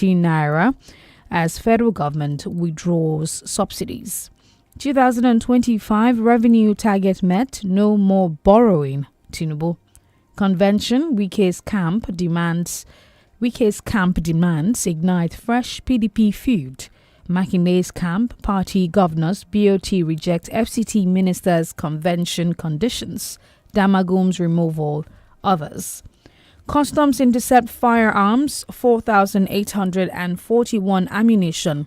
naira as federal government withdraws subsidies. 2025 revenue target met, no more borrowing, Tinubu. Convention, Wike's camp demands ignite fresh PDP feud. Makine's camp, party governors, BOT reject FCT ministers' convention conditions. Damagum's removal, others. Customs intercept firearms, 4,841 ammunition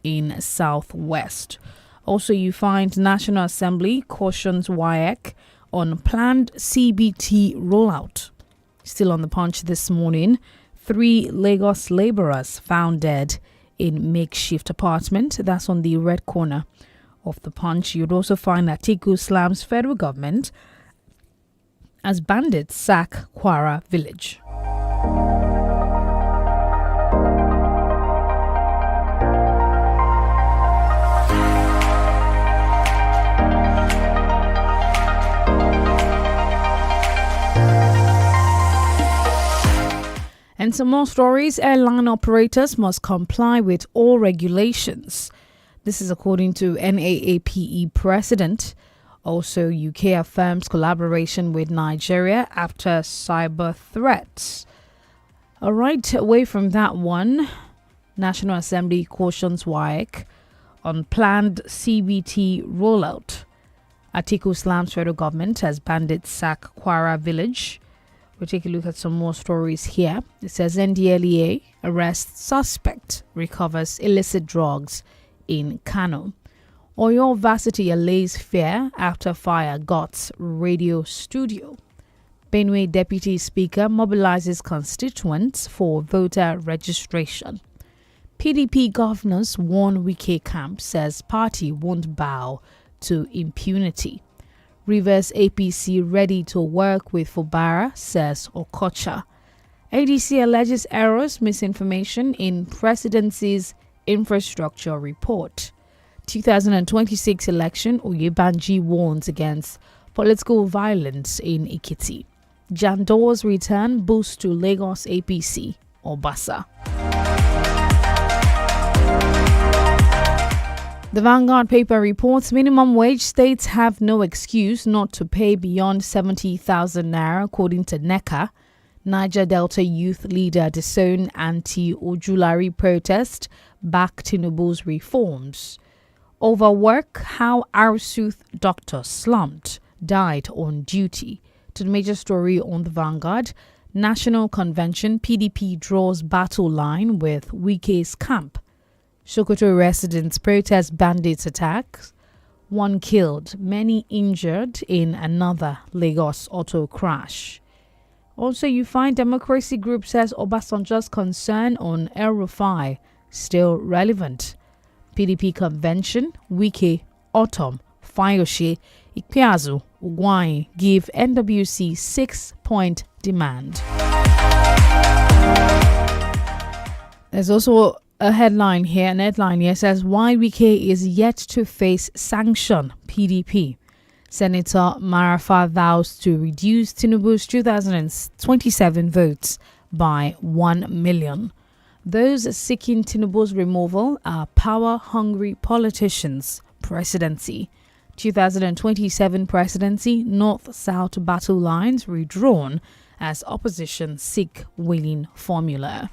in Southwest. Also, you find National Assembly cautions WAEC on planned CBT rollout. Still on the Punch this morning, 3 Lagos laborers found dead in makeshift apartment. That's on the red corner of the Punch. You'd also find Atiku slams federal government as bandits sack Kwara village. And some more stories. Airline operators must comply with all regulations. This is according to NAAPE president. Also, UK affirms collaboration with Nigeria after cyber threats. All right, away from that one, National Assembly cautions WAEC on planned CBT rollout. Atiku slams federal government as bandits sack Kwara village. We'll take a look at some more stories here. It says NDLEA arrests suspect, recovers illicit drugs in Kano. Oyo Varsity allays fear after fire guts radio studio. Benue Deputy Speaker mobilizes constituents for voter registration. PDP governors warn Wike camp, says party won't bow to impunity. Rivers APC ready to work with Fubara, says Okocha. ADC alleges errors, misinformation in presidency's infrastructure report. 2026 election, Oyebanji warns against political violence in Ekiti. Jando's return boost to Lagos APC, Obasa. The Vanguard paper reports minimum wage states have no excuse not to pay beyond 70,000 naira, according to NECA. Niger Delta youth leader disown anti-Ojulari protest, back Tinubu's reforms. Overwork, how Arsuth doctor slumped, died on duty. To the major story on the Vanguard, National Convention, PDP draws battle line with Wike's camp. Sokoto residents protest bandits attacks. 1 killed, many injured in another Lagos auto crash. Also, you find Democracy Group says Obasanjo's concern on El-Rufai still relevant. PDP convention, Wike, autumn, Fayoshe, Ikpeazu, Ugwai give NWC 6-point demand. There's also a headline here, says why Wike is yet to face sanction, PDP. Senator Marafa vows to reduce Tinubu's 2027 votes by 1 million. Those seeking Tinubu's removal are power-hungry politicians. Presidency. 2027 presidency, North-South battle lines redrawn as opposition seek winning formula.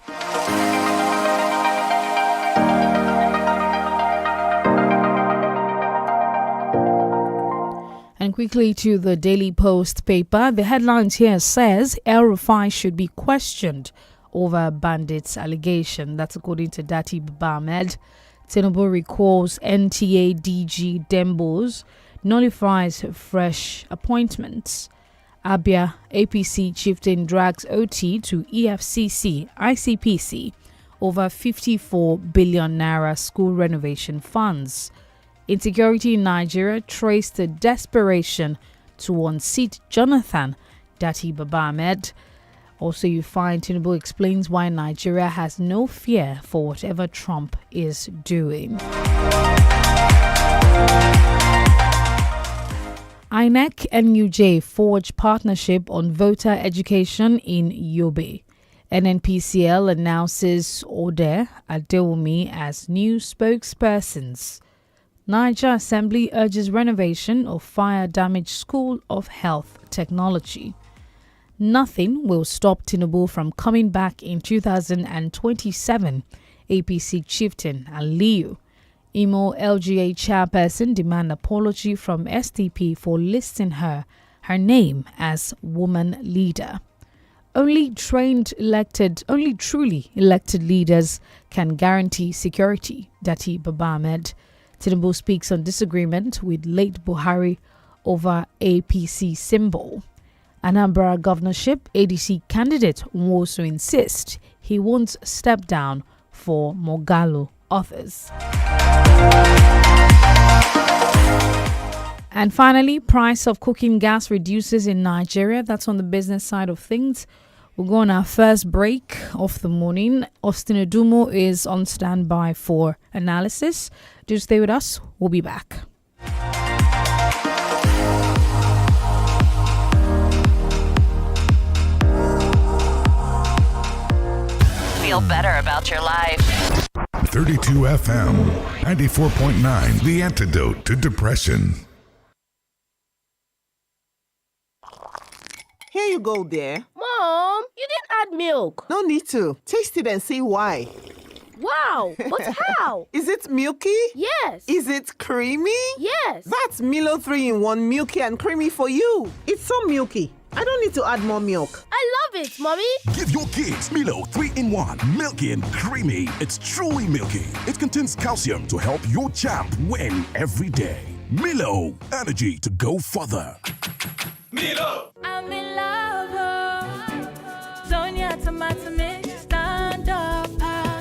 And quickly to the Daily Post paper. The headlines here says El-Rufai should be questioned over bandits allegation. That's according to Dati Baba Ahmed. Tinubu recalls NTA DG Dembos, nullifies fresh appointments. Abia APC chieftain drags OT to EFCC, ICPC over 54 billion naira school renovation funds. Insecurity in Nigeria traced to desperation to unseat Jonathan, Dati Baba Ahmed. Also, you find Tinubu explains why Nigeria has no fear for whatever Trump is doing. INEC and NUJ forge partnership on voter education in Yobe. NNPCL announces Ode Adewumi as new spokespersons. Niger Assembly urges renovation of fire-damaged School of Health Technology. Nothing will stop Tinubu from coming back in 2027, APC chieftain Aliyu. Imo LGA chairperson demand apology from SDP for listing her name as woman leader. Only truly elected leaders can guarantee security, Dati Baba Ahmed. Tinubu speaks on disagreement with late Buhari over APC symbol. Anambra governorship ADC candidate will also insist he won't step down for Mogalo authors. And finally, price of cooking gas reduces in Nigeria. That's on the business side of things. We'll go on our first break of the morning. Austin Odumo is on standby for analysis. Do stay with us. We'll be back. Feel better about your life. 32 FM, 94.9, the antidote to depression. Here you go, dear. Mom, you didn't add milk. No need to. Taste it and see why. Wow, but how? Is it milky? Yes. Is it creamy? Yes. That's Milo 3-in-1 milky and creamy for you. It's so milky. I don't need to add more milk. I love it, Mommy. Give your kids Milo 3-in-1, milky and creamy. It's truly milky. It contains calcium to help your champ win every day. Milo, energy to go further. Milo! I'm in love. Sonia tomato mix, stand up.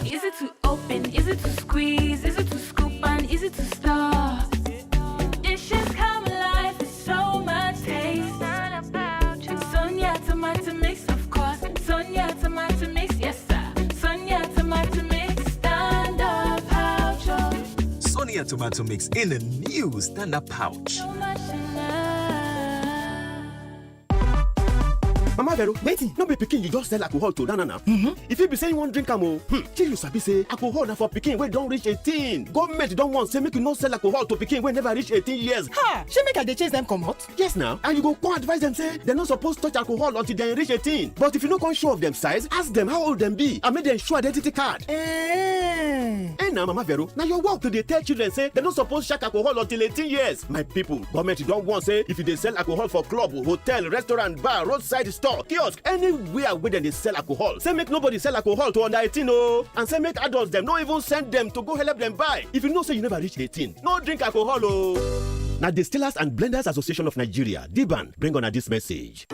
Easy to open, easy to squeeze, easy to scoop and easy to stir. Dishes come alive with so much taste. Sonia tomato mix, of course. Sonia tomato mix, yes sir. Sonia tomato mix, stand up pouch. Sonia tomato mix in a new stand-up pouch. So much in love. Mama Vero, waiting. No be pikin you just sell alcohol to nana. If you be saying one drink am you sabi say alcohol na for pikin wey don reach 18. Government don want say make you no sell alcohol to pikin wey never reach 18 years. Ha! She make I dey chase them comot? Yes now, and you go come advise them say they no suppose touch alcohol until they reach 18. But if you no come show of them size, ask them how old them be and make them show identity card. Now Mama Vero, now your work to dey tell children say they no suppose shack alcohol until 18 years. My people, government don want say if you dey sell alcohol for club, hotel, restaurant, bar, roadside store, kiosk, anywhere where they sell alcohol, say make nobody sell alcohol to under 18 and say make adults them no even send them to go help them buy. If you know say you never reach 18, no drink alcohol Now Distillers and Blenders Association of Nigeria, DBAN, bring on this message.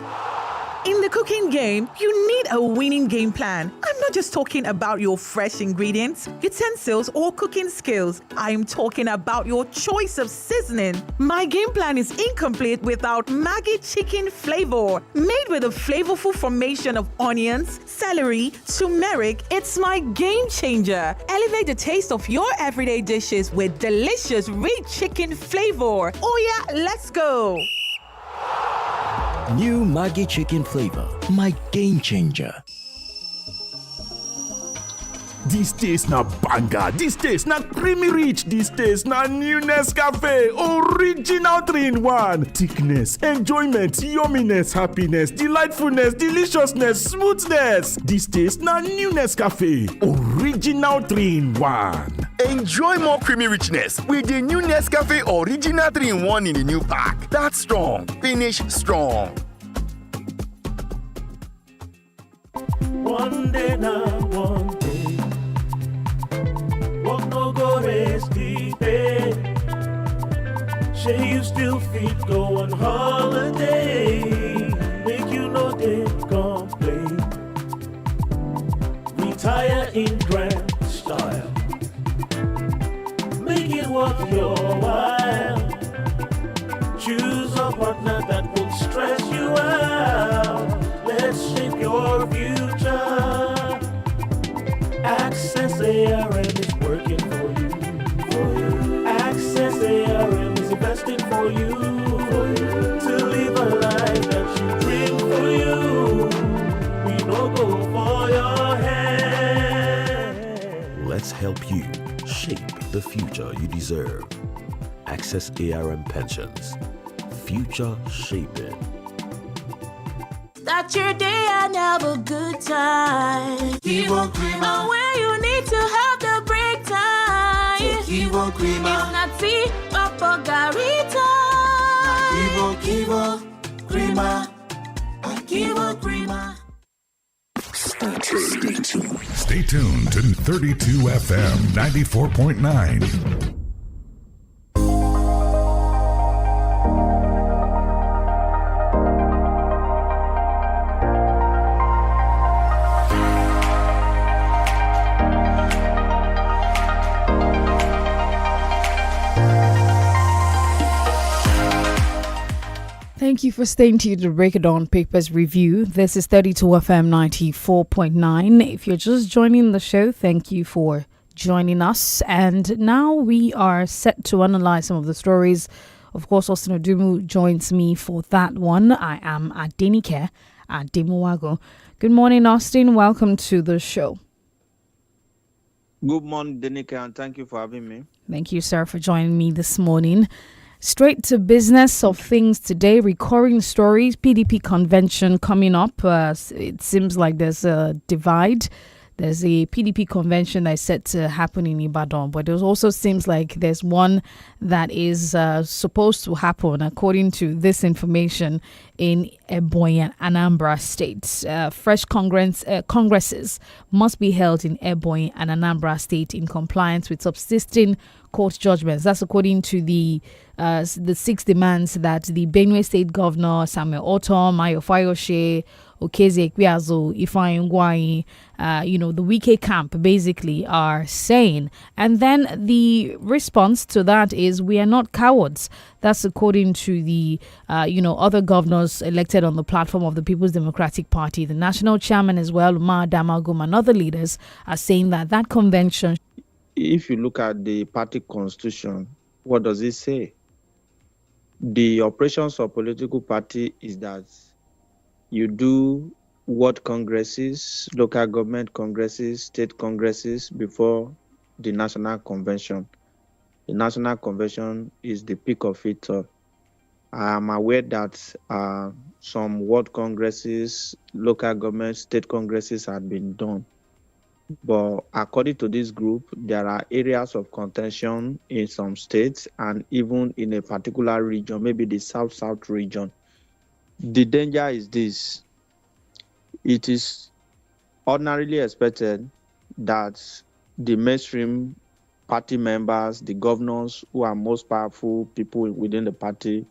In the cooking game, you need a winning game plan. I'm not just talking about your fresh ingredients, utensils, or cooking skills. I'm talking about your choice of seasoning. My game plan is incomplete without Maggi chicken flavor. Made with a flavorful formation of onions, celery, turmeric, it's my game changer. Elevate the taste of your everyday dishes with delicious rich chicken flavor. Oh yeah, let's go. New Maggi chicken flavor, my game changer. This taste na banger, this taste na creamy rich, this taste na new Nescafe, original 3-in-1. Thickness, enjoyment, yumminess, happiness, delightfulness, deliciousness, smoothness. This taste na new Nescafe, original 3-in-1. Enjoy more creamy richness with the new Nescafe Original 3-in-1 in the new pack. That's strong, finish strong. One day now, one day. What no go rest deep in. Say you still fit go on holiday. Make you know they complain. Retire in grand style. Make it worth your while. Choose a partner that will stress you out. Let's shape your future. Access ARM is working for you. Access ARM is investing for you. To live a life that you dream for you. We don't go for your Let's help you shape the future you deserve. Access ARM Pensions. Future shaping. Start your day and have a good time. 𝐃𝐈𝐒 Where you need to have the break time. 𝐃𝐈𝐒 If not tea, papa gari time. 𝐃𝐈𝐒 Stay tuned to 32 FM 94.9. Thank you for staying tuned to Break It On Papers Review. This is 32 FM 94.9. If you're just joining the show, thank you for joining us. And now we are set to analyze some of the stories. Of course, Austin Odumu joins me for that one. I am at DENIKE at Demuwago. Good morning, Austin. Welcome to the show. Good morning, DENIKE, and thank you for having me. Thank you, sir, for joining me this morning. Straight to business of things today, recurring stories, PDP convention coming up. It seems like there's a divide. There's a PDP convention that is set to happen in Ibadan, but it also seems like there's one that is supposed to happen, according to this information, in Ebonyi and Anambra states. Fresh congresses must be held in Ebonyi and Anambra state in compliance with subsisting court judgments. That's according to the 6 demands that the Benue State Governor Samuel Ortom, Mayo Fayose, 𝐂𝐲𝐶𝐃𝐈𝐒, 𝐒𝐈𝐒, the Wike camp basically are saying. And then the response to that is, we are not cowards. That's according to the, other governors elected on the platform of the People's Democratic Party. The national chairman as well, Umar Damagum, and other leaders are saying that convention. If you look at the party constitution, what does it say? The operations of political party is that you do ward congresses, local government congresses, state congresses before the national convention. The national convention is the peak of it all. I am aware that some ward congresses, local government, state congresses have been done. But according to this group, there are areas of contention in some states and even in a particular region, maybe the South region. The danger is this. It is ordinarily expected that the mainstream party members, the governors who are most powerful people within the party,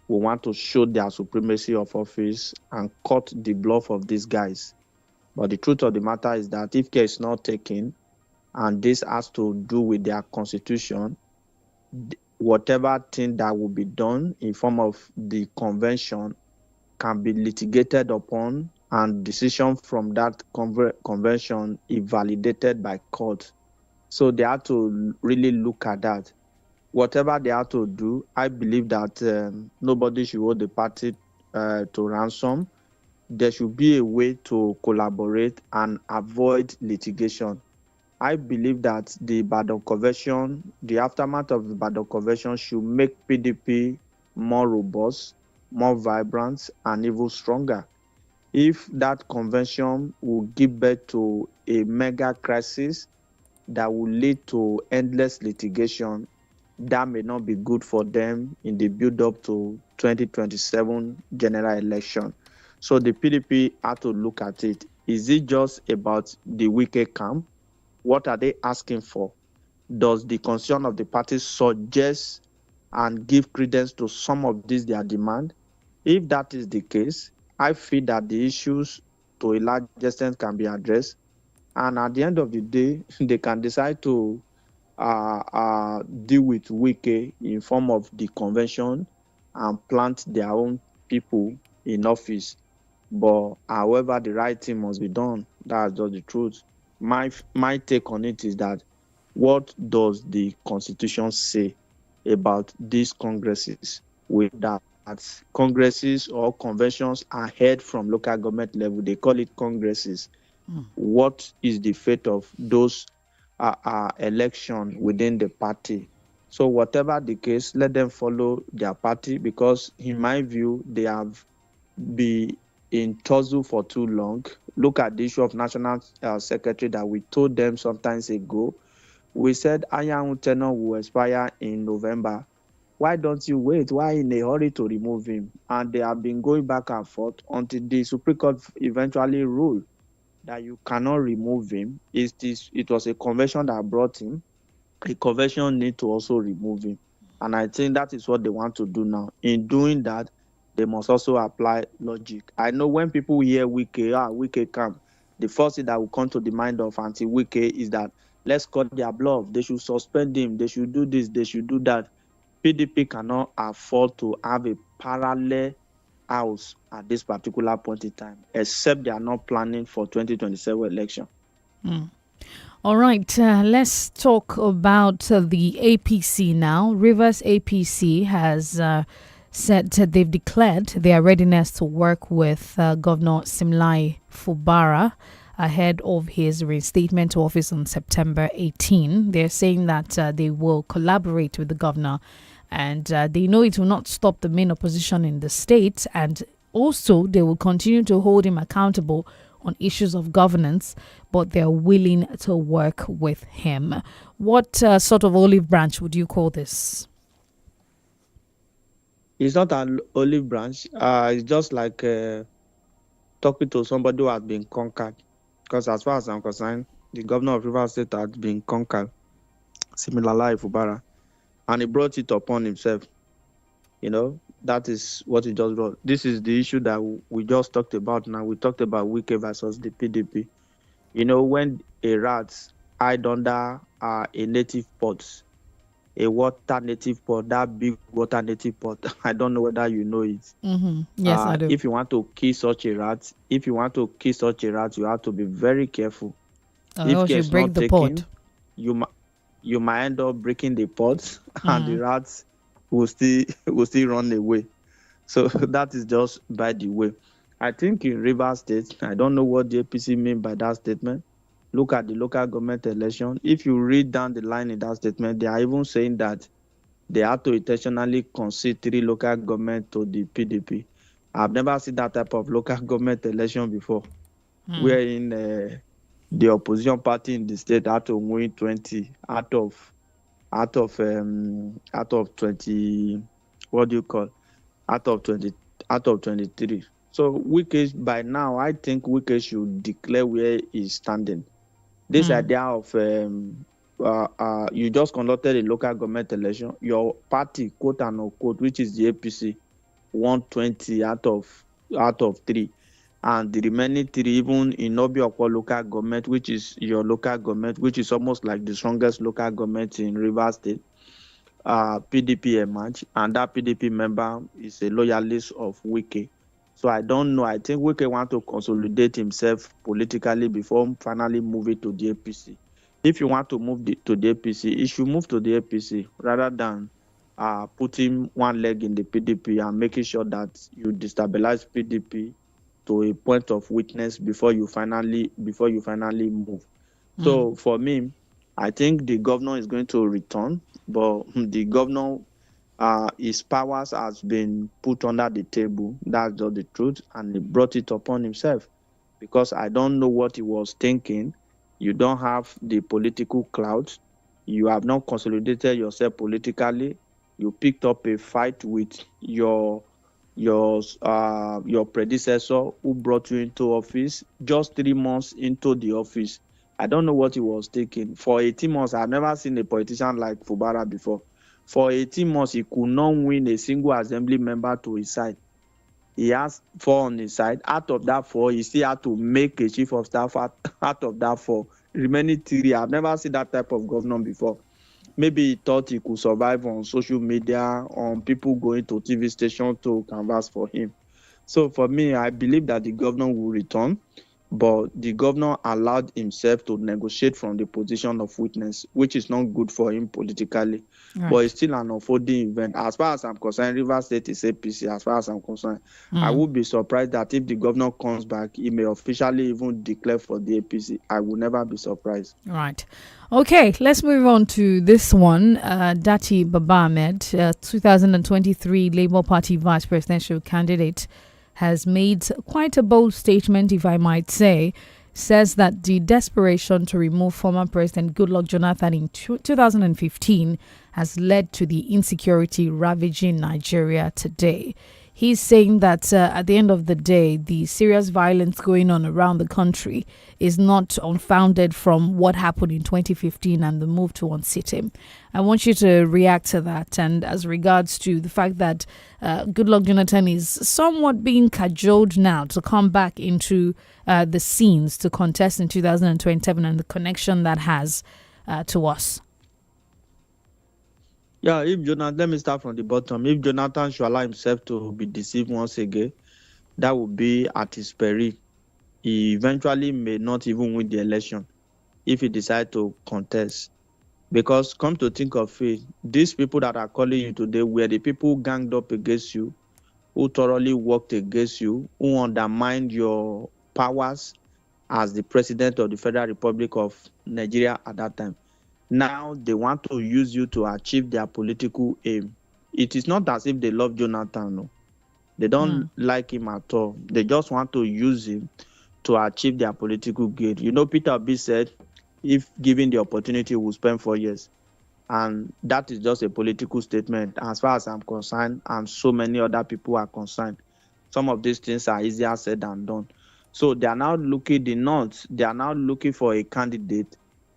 will want to show their supremacy of office and cut the bluff of these guys. But the truth of the matter is that if care is not taken, and this has to do with their constitution, whatever thing that will be done in form of the convention can be litigated upon, and decision from that convention is validated by court. So they have to really look at that. Whatever they have to do, I believe that nobody should hold the party to ransom. There should be a way to collaborate and avoid litigation. I believe that the Ibadan Convention, the aftermath of the Ibadan Convention, should make PDP more robust, more vibrant, and even stronger. If that convention will give birth to a mega crisis that will lead to endless litigation, that may not be good for them in the build-up to 2027 general election. So the PDP have to look at it. Is it just about the Wike camp? What are they asking for? Does the constitution of the party suggest and give credence to some of these their demand? If that is the case, I feel that the issues to a large extent can be addressed. And at the end of the day, they can decide to deal with Wike in form of the convention and plant their own people in office. But however, the right thing must be done. That's just the truth. My take on it is that, what does the Constitution say about these congresses? With that, congresses or conventions are held from local government level. They call it congresses. What is the fate of those election within the party. So whatever the case, let them follow their party, because in my view, they have been in tussle for too long. Look at the issue of national secretary that we told them sometimes ago. We said Iron tenure will expire in November. Why don't you wait? Why in a hurry to remove him? And they have been going back and forth until the Supreme Court eventually ruled that you cannot remove him. It was a convention that brought him. A convention need to also remove him. And I think that is what they want to do now. In doing that, they must also apply logic. I know when people hear Wike camp, the first thing that will come to the mind of anti-Wike is that let's cut their bluff. They should suspend him. They should do this. They should do that. PDP cannot afford to have a parallel house at this particular point in time, except they are not planning for 2027 election. All right, let's talk about the APC now. Rivers APC has said they've declared their readiness to work with Governor Simlai Fubara ahead of his reinstatement to office on September 18. They're saying that they will collaborate with the governor, and they know it will not stop the main opposition in the state, and also they will continue to hold him accountable on issues of governance, but they're willing to work with him. What sort of olive branch would you call this? It's not an olive branch. It's just like talking to somebody who has been conquered. Because as far as I'm concerned, the governor of Rivers State had been conquered, Similala Fubara, and he brought it upon himself. You know, that is what he just brought. This is the issue that we just talked about now. We talked about Wike versus the PDP. You know, when a rat hide under a native pot, a water native pot, that big water native pot, I don't know whether you know it. Yes, I do. If you want to kill such a rat, you have to be very careful. If else care you is break not the taken, pot. You might end up breaking the pot, and the rats will still run away. So that is just by the way. I think in Rivers State, I don't know what the APC mean by that statement. Look at the local government election. If you read down the line in that statement, they are even saying that they have to intentionally concede 3 local government to the PDP. I've never seen that type of local government election before, wherein the opposition party in the state had to win 20 out of 20. What do you call? Out of 23. So Wike, by now, I think Wike should declare where he's standing. This idea of you just conducted a local government election, your party, quote and unquote, which is the APC, won 20 out of 3. And the remaining 3, even in Obiakwa local government, which is your local government, which is almost like the strongest local government in Rivers State, PDP emerged, and that PDP member is a loyalist of Wike. So I don't know. I think Wike wants to consolidate himself politically before finally moving to the APC. If you want to move to the APC, he should move to the APC rather than putting one leg in the PDP and making sure that you destabilize PDP to a point of weakness before you finally move. So for me, I think the governor is going to return, but the governor, his powers has been put under the table. That's just the truth, and he brought it upon himself, because I don't know what he was thinking. You don't have the political clout. You have not consolidated yourself politically. You picked up a fight with your predecessor who brought you into office just 3 months into the office. I don't know what he was thinking. For 18 months, I've never seen a politician like Fubara before. For 18 months, he could not win a single assembly member to his side. He has 4 on his side. Out of that 4, he still had to make a chief of staff out of that 4. Remaining 3, I've never seen that type of governor before. Maybe he thought he could survive on social media, on people going to TV station to canvass for him. So for me, I believe that the governor will return. but the governor allowed himself to negotiate from the position of witness, which is not good for him politically. Right. But it's still an unfolding event. As far as I'm concerned, Rivers State is APC. As far as I'm concerned, I would be surprised that if the governor comes back, he may officially even declare for the APC. I will never be surprised. Right. Okay, let's move on to this one. Dati Baba Ahmed, 2023 Labour Party vice presidential candidate, has made quite a bold statement, if I might say. Says that the desperation to remove former President Goodluck Jonathan in 2015 has led to the insecurity ravaging Nigeria today. He's saying that at the end of the day, the serious violence going on around the country is not unfounded from what happened in 2015 and the move to unseat him. I want you to react to that. And as regards to the fact that Goodluck Jonathan is somewhat being cajoled now to come back into the scenes to contest in 2027 and the connection that has to us. Yeah, let me start from the bottom. If Jonathan should allow himself to be deceived once again, that would be at his peril. He eventually may not even win the election if he decides to contest. Because come to think of it, these people that are calling you today were the people who ganged up against you, who thoroughly worked against you, who undermined your powers as the president of the Federal Republic of Nigeria at that time. Now they want to use you to achieve their political aim. It is not as if they love Jonathan. No. They don't like him at all. They just want to use him to achieve their political gain. You know, Peter Obi said, if given the opportunity, we'll spend 4 years. And that is just a political statement as far as I'm concerned, and so many other people are concerned. Some of these things are easier said than done. So they are now looking, they are now looking for a candidate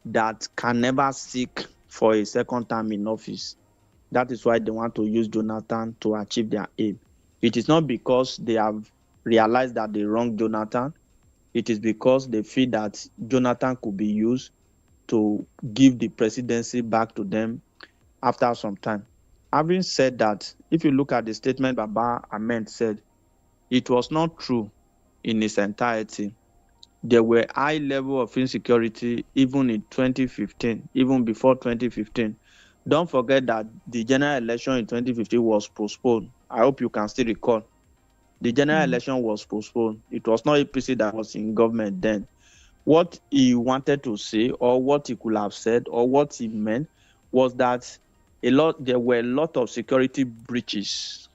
that can never seek for a second term in office. That is why they want to use Jonathan to achieve their aim. It is not because they have realized that they wronged Jonathan. It is because they feel that Jonathan could be used to give the presidency back to them after some time. Having said that, if you look at the statement Baba Ahmed said, it was not true in its entirety. There were high level of insecurity even in 2015, even before 2015. Don't forget that the general election in 2015 was postponed. I hope you can still recall. The general election was postponed. It was not APC that was in government then. What he wanted to say, or what he could have said, or what he meant, was that there were a lot of security breaches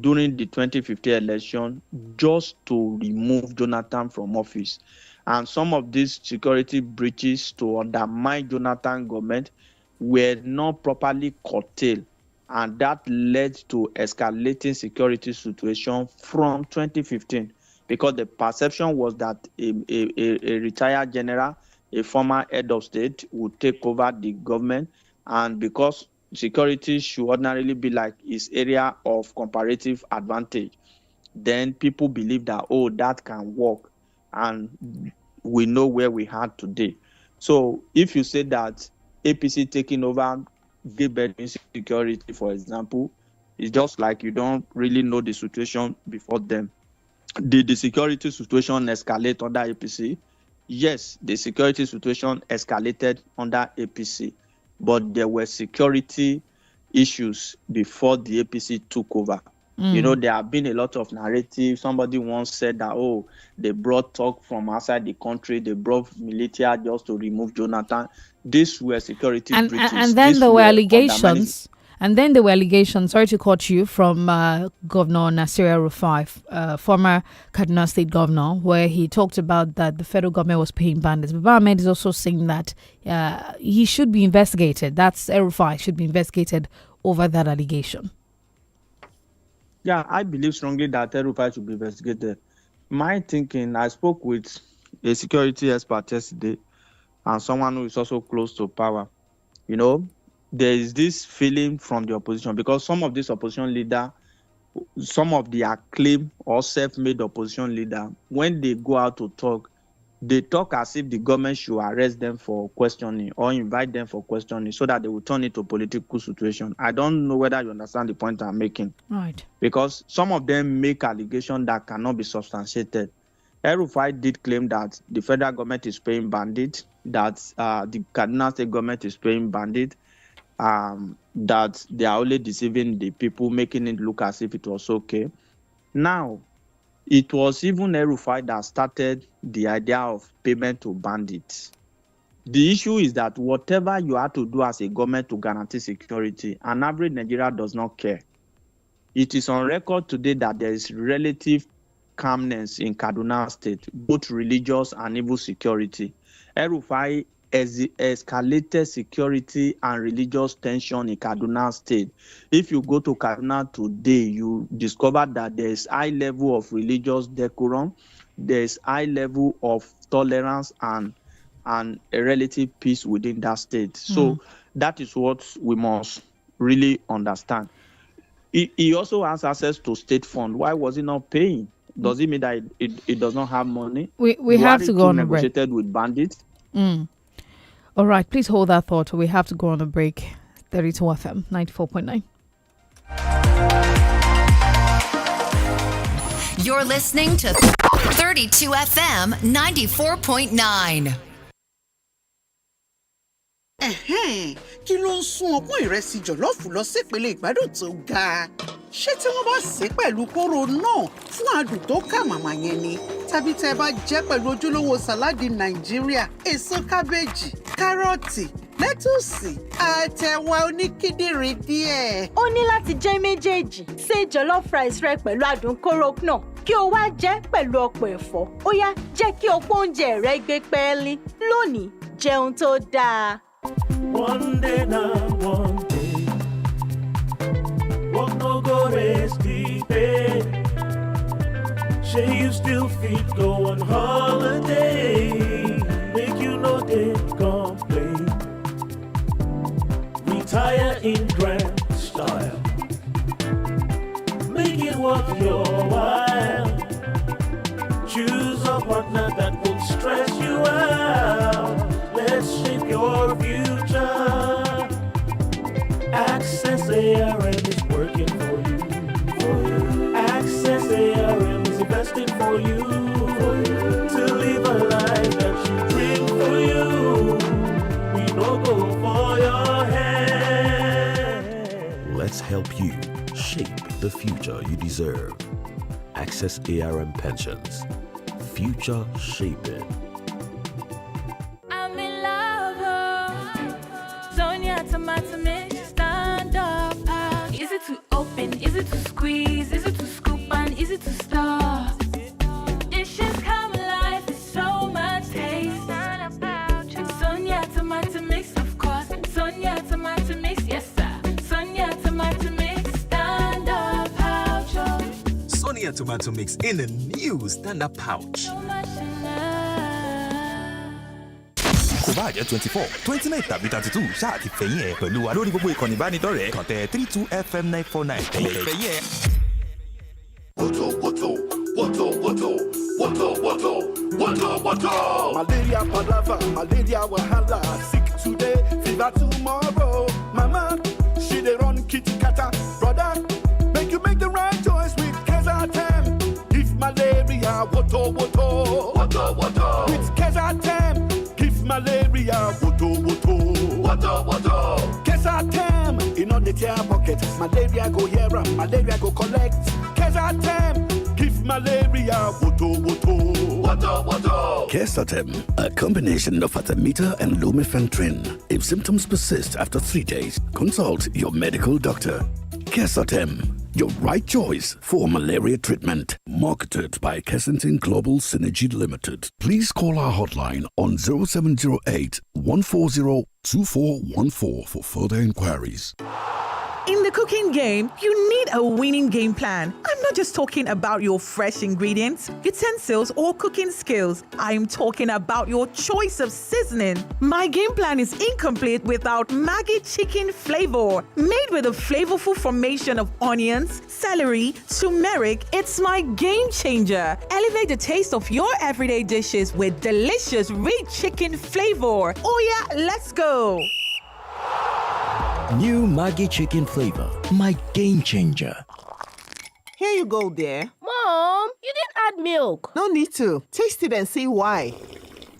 during the 2015 election just to remove Jonathan from office. And some of these security breaches to undermine Jonathan's government were not properly curtailed. And that led to escalating security situation from 2015. Because the perception was that a retired general, a former head of state, would take over the government. And because security should ordinarily be like his area of comparative advantage, then people believe that, oh, that can work. And we know where we are today. So if you say that APC taking over gave birth to insecurity, for example, it's just like you don't really know the situation before them. Did the security situation escalate under APC? Yes, the security situation escalated under APC. But there were security issues before the APC took over. You know, there have been a lot of narrative. Somebody once said that, oh, they brought talk from outside the country. They brought military just to remove Jonathan. These were security breaches. And then there were allegations. And then there were allegations, sorry to cut you, from Governor Nasir Rufai, former Kaduna State Governor, where he talked about that the federal government was paying bandits. Baba Ahmed is also saying that he should be investigated. That's Rufai should be investigated over that allegation. Yeah, I believe strongly that Rufai should be investigated. My thinking, I spoke with a security expert yesterday and someone who is also close to power. You know, there is this feeling from the opposition because some of these opposition leaders, some of the acclaimed or self-made opposition leaders, when they go out to talk, they talk as if the government should arrest them for questioning or invite them for questioning so that they will turn it to a political situation. I don't know whether you understand the point I'm making. Right. Because some of them make allegations that cannot be substantiated. El-Rufai did claim that the federal government is paying bandit, that the Kaduna State government is paying bandit, that they are only deceiving the people, making it look as if it was okay. Now, it was even El-Rufai that started the idea of payment to bandits. The issue is that whatever you have to do as a government to guarantee security, an average Nigerian does not care. It is on record today that there is relative calmness in Kaduna State, both religious and even security. El-Rufai escalated security and religious tension in Kaduna State. If you go to Kaduna today, you discover that there is high level of religious decorum, there is high level of tolerance and a relative peace within that state. So that is what we must really understand. He also has access to state fund. Why was he not paying? Does it mean that it does not have money? We have to go on a break. Negotiated with bandits. All right, please hold that thought. We have to go on a break. 32 FM 94.9. You're listening to 32 FM 94.9. Kí ló ń sún ọpọ́n ìrẹsì jọ̀lọ́ọ̀fù lọ sípele ìgbádùn tó ga? Ṣé tí wọ́n bá sè é pẹ̀lú kóró náà fún adùn tó kà màmá yẹn ni? Tàbí tẹ́ bá jẹ́ pẹ̀lú ojúlówó sàláàdì Nàìjíríà, èso kábéèjì, kárọ̀tì, lẹ́tùsì, àtẹ̀wà oníkíndìnrín díẹ̀. Ó ní láti jẹ́ méjèèjì. Ṣé jollof rice rẹ pẹ̀lú adùn kóró náà kí o wá jẹ́ pẹ̀lú ọ̀pọ̀ ẹ̀fọ́. Ó yá, jẹ́ kí ọ̀pọ̀ oúnjẹ rẹ gbé pẹ́ẹ́lí. Lónìí, jẹun tó dáa. One day now, one day. Walk no go rest deep. Say you still fit go on holiday. Make you know they complain. Retire in grand style. Make it worth your while. Choose a partner that won't stress you out. Let's shape your future. Access ARM is working for you. Access ARM is investing for you. To live a life that you dream for you. We don't go for your hand. Let's help you shape the future you deserve. Access ARM Pensions. Future shaping. Tomato mix, stand up. Is it to open? Is it to squeeze? Is it to scoop? And is it to stir? Dishes come alive with so much taste. Sonia tomato mix, of course. Sonia tomato mix, yes sir. Sonia tomato mix, stand up pouch. Sonia tomato mix in a new stand-up pouch. So much in love. Kò bá jẹ́ 24, 29 tàbí 32 ṣáà ti fẹ̀yìn ẹ̀ pẹ̀lú wa lórí gbogbo ìkànnì ìbánidọ́rẹ̀ẹ́ kàn tẹ 32 FM 949 ẹ̀yẹ̀ fẹ̀yìn ẹ̀. Malaria palava, malaria wahala. Sick today, fever tomorrow. Mama, she dey run kitty kata. Brother, make you make the right choice with Kezatem. If malaria, woto. With Kezatem. Malaria, woto. Kezatem, in on the tear pocket. Malaria go here and malaria go collect. Kezatem, give malaria, woto. Kezatem, a combination of artemether and lumefantrine. If symptoms persist after 3 days, consult your medical doctor. Kezatem, your right choice for malaria treatment. Marketed by Kensington Global Synergy Limited. Please call our hotline on 0708 140 2414 for further inquiries. In the cooking game, you need a winning game plan. I'm not just talking about your fresh ingredients, utensils, or cooking skills. I'm talking about your choice of seasoning. My game plan is incomplete without Maggi chicken flavor. Made with a flavorful formation of onions, celery, turmeric, it's my game changer. Elevate the taste of your everyday dishes with delicious, rich chicken flavor. Oh yeah, let's go. New Maggi chicken flavor, my game changer. Here you go, dear. Mom, you didn't add milk. No need to. Taste it and see why.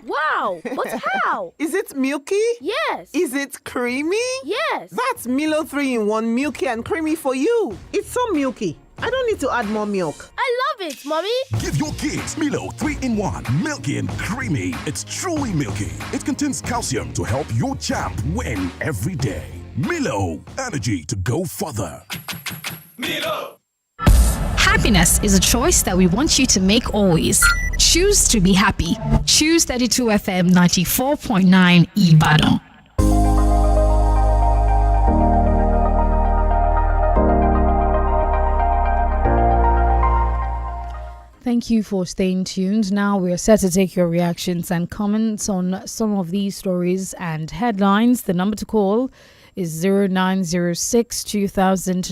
Wow, but how? Is it milky? Yes. Is it creamy? Yes. That's Milo 3-in-1 milky and creamy for you. It's so milky. I don't need to add more milk. I love it, Mommy. Give your kids Milo 3-in-1, milky and creamy. It's truly milky. It contains calcium to help your champ win every day. Milo, energy to go further. Milo. Happiness is a choice that we want you to make always. Choose to be happy. Choose 32 FM 94.9 Ibadan. Thank you for staying tuned. Now we are set to take your reactions and comments on some of these stories and headlines. The number to call is 0906 2000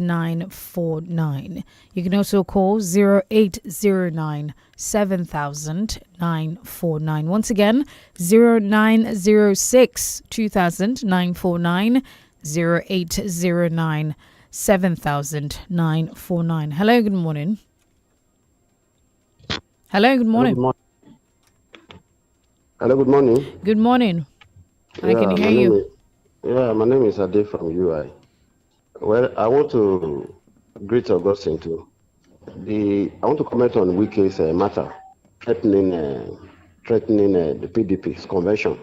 You can also call 0809 7000 Once again, 0906 2000 0809 7000 Hello, good morning. Hello, good morning. Hello, good morning. Good morning. I can hear you. My name is Ade from UI. Well, I want to greet Augustine too. I want to comment on Wike's matter, threatening the PDP's convention.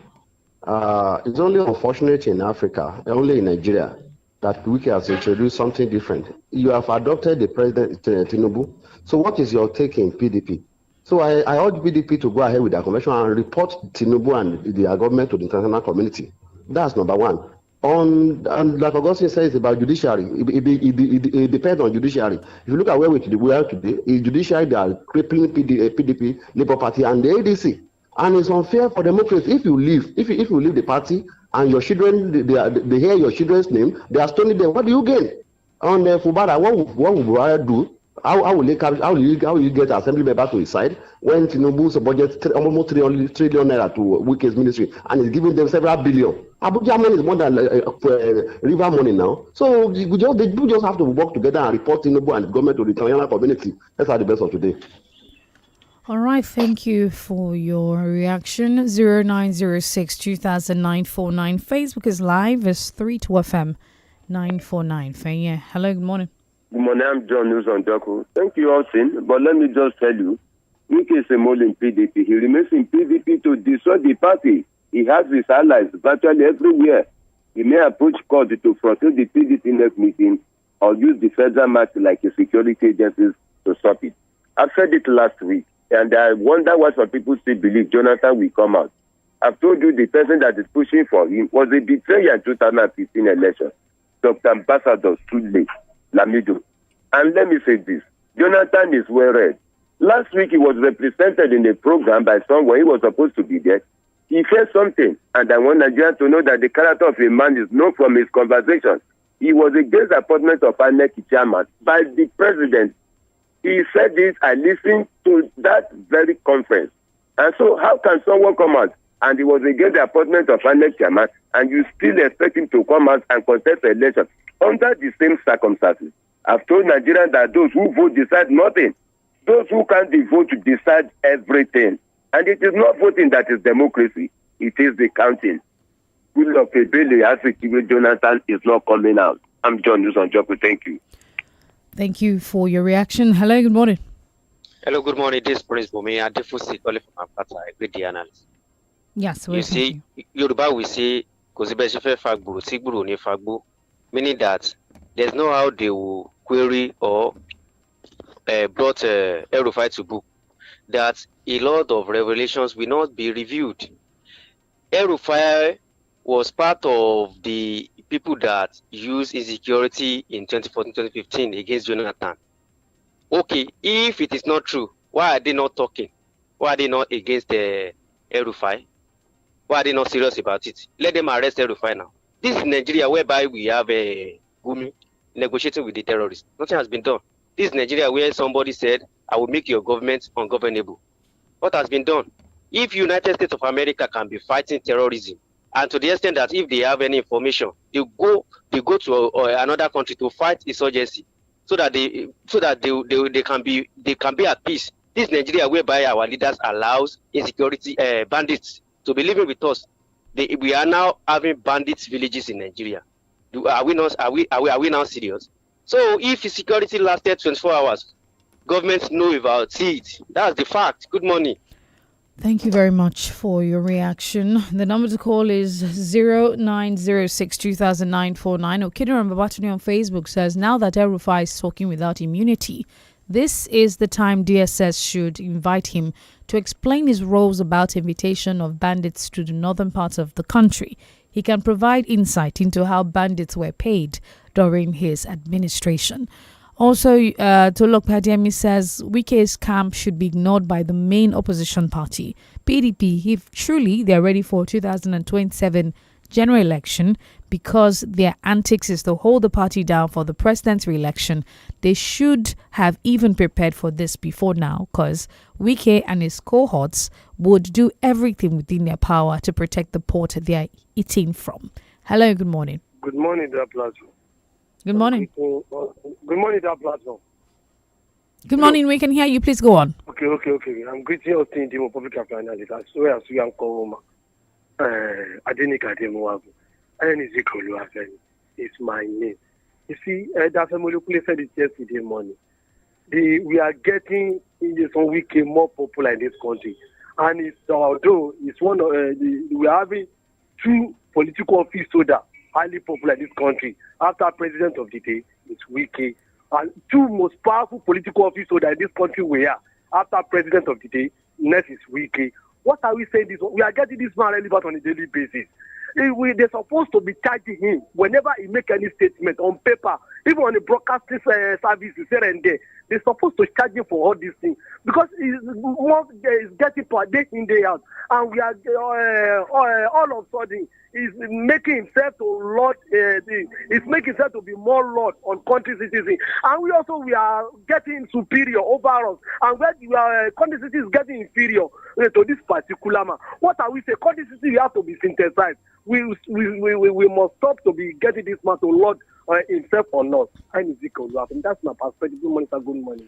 It's only unfortunate in Africa, only in Nigeria, that Wike has introduced something different. You have adopted the President Tinubu. So what is your take in PDP? So I urge PDP to go ahead with their convention and report Tinubu and their government to the international community. That's number one. And like Augustine says about judiciary, it depends on judiciary. If you look at where we are today, in judiciary they are crippling PDP, Labour Party, and the ADC. And it's unfair for democracy. If you leave the party and your children, they hear your children's name, they are stoning them. What do you gain? On Fubara, what will Buhari do? How will you get assembly member to his side when Tinubu's budget almost 3 trillion naira to Wike's ministry and is giving them several billion? Abuja money is more than river money now. So they just have to work together and report Tinubu and the government to the international community. That's the best of today. All right, thank you for your reaction. 0906 2009 Facebook is live. It's 32FM 949. Hello, good morning. Good morning, I'm John News on Joko. Thank you, Austin. But let me just tell you, Wike is a mole in PDP. He remains in PDP to destroy the party. He has his allies virtually everywhere. He may approach court to frustrate the PDP next meeting or use the federal match like a security agencies to stop it. I said it last week, and I wonder why some people still believe Jonathan will come out. I've told you the person that is pushing for him was a betrayer in 2015 election, Dr. Ambassador Sule Lamido. And let me say this, Jonathan is well read. Last week he was represented in a program by someone he was supposed to be there. He said something, and I want Nigeria to know that the character of a man is known from his conversation. He was against the appointment of INEC chairman by the president. He said this, I listened to that very conference. And so how can someone come out and he was against the appointment of INEC chairman and you still expect him to come out and contest the election under the same circumstances? I've told Nigerians that those who vote decide nothing. Those who can't vote decide everything. And it is not voting that is democracy. It is the counting. Good luck, Ebele, as Jonathan is not coming out. I'm John News on Joko. Thank you. Thank you for your reaction. Hello, good morning. Hello, good morning. This is Prince Bumi. I definitely calling from Apata. I agree the analysis. Yes, you see, Yoruba will say, meaning that there's no how they will query or brought El-Rufai to book that a lot of revelations will not be reviewed. El-Rufai was part of the people that used insecurity in 2014-2015 against Jonathan. Okay, if it is not true, why are they not talking? Why are they not against El-Rufai? Why are they not serious about it? Let them arrest El-Rufai now. This is Nigeria whereby we have Gumi negotiating with the terrorists. Nothing has been done. This is Nigeria where somebody said, I will make your government ungovernable. What has been done? If United States of America can be fighting terrorism, and to the extent that if they have any information, they go to another country to fight insurgency, so that they can be at peace. This Nigeria whereby our leaders allows insecurity bandits to be living with us. We are now having bandits villages in Nigeria. Are we now serious? So if security lasted 24 hours, governments know about it. That's the fact. Good morning. Thank you very much for your reaction. The number to call is 0906 200949. Okidram Babatuni on Facebook says, now that El-Rufai is talking without immunity, this is the time DSS should invite him to explain his roles about invitation of bandits to the northern parts of the country. He can provide insight into how bandits were paid during his administration. Also, Tolok Padiemi says Wike's camp should be ignored by the main opposition party, PDP, if truly they are ready for 2027 general election, because their antics is to hold the party down for the president's re-election. They should have even prepared for this before now, because Wike and his cohorts would do everything within their power to protect the port they are eating from. Hello, good morning. Good morning, dear platform. Good morning. Good morning, dear platform. Good morning, we can hear you. Please go on. Okay. I'm greeting your team, the public analyst. I swear, I am calling DENIKE and 𝐒𝐿 is my name. You see, that family said it yesterday morning. We are getting in some week more popular in this country, and it's although it's one of we are having two political office holder highly popular in this country. After president of the day, it's Wike, and two most powerful political office holder in this country were after president of the day, next is Wike. What are we saying? This we are getting this man relevant on a daily basis. They're supposed to be charging him whenever he make any statement on paper, even on the broadcasting services here and there. They're supposed to charge him for all these things because he's getting per day in day out, and we are all of a sudden he's making himself to lord. He's making himself to be more lord on country citizens, and we are getting superior over us, and where country citizens getting inferior to this particular man. What are we saying? Country citizens have to be synthesized. We must stop to be getting this man to lord himself on us. 𝐒𝐿. That's my perspective. Good morning, sir. Good morning.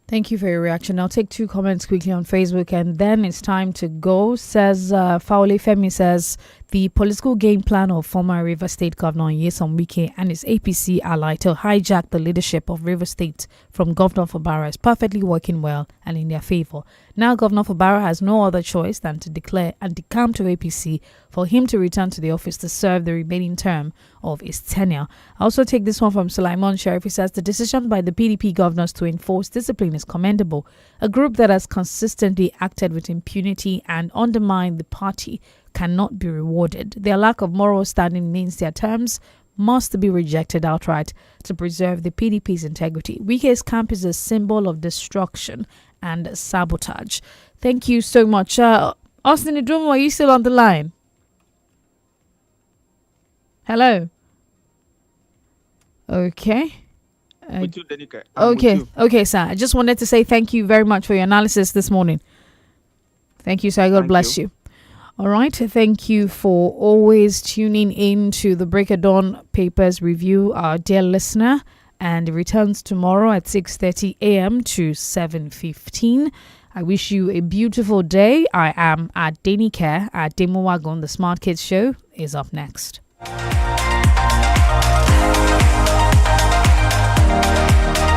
Thank you for your reaction. I'll take two comments quickly on Facebook and then it's time to go. Says Faule Femi says the political game plan of former River State Governor Nyesom Wike and his APC ally to hijack the leadership of River State from Governor Fubara is perfectly working well and in their favor. Now Governor Fubara has no other choice than to declare and decamp to APC for him to return to the office to serve the remaining term of his tenure. I also take this one from Sulaiman Sheriff. He says the decision by the PDP governors to enforce discipline is commendable. A group that has consistently acted with impunity and undermined the party cannot be rewarded. Their lack of moral standing means their terms must be rejected outright to preserve the PDP's integrity. Wike's camp is a symbol of destruction and sabotage. Thank you so much. Austin Idrumo, are you still on the line? Hello? Okay. With you, DENIKE. Okay, sir. I just wanted to say thank you very much for your analysis this morning. Thank you, sir. God bless you. All right. Thank you for always tuning in to the Break of Dawn Papers Review, our dear listener. And it returns tomorrow at 6:30 a.m. to 7:15. I wish you a beautiful day. I am at DENIKE at Demowagon. The Smart Kids Show is up next.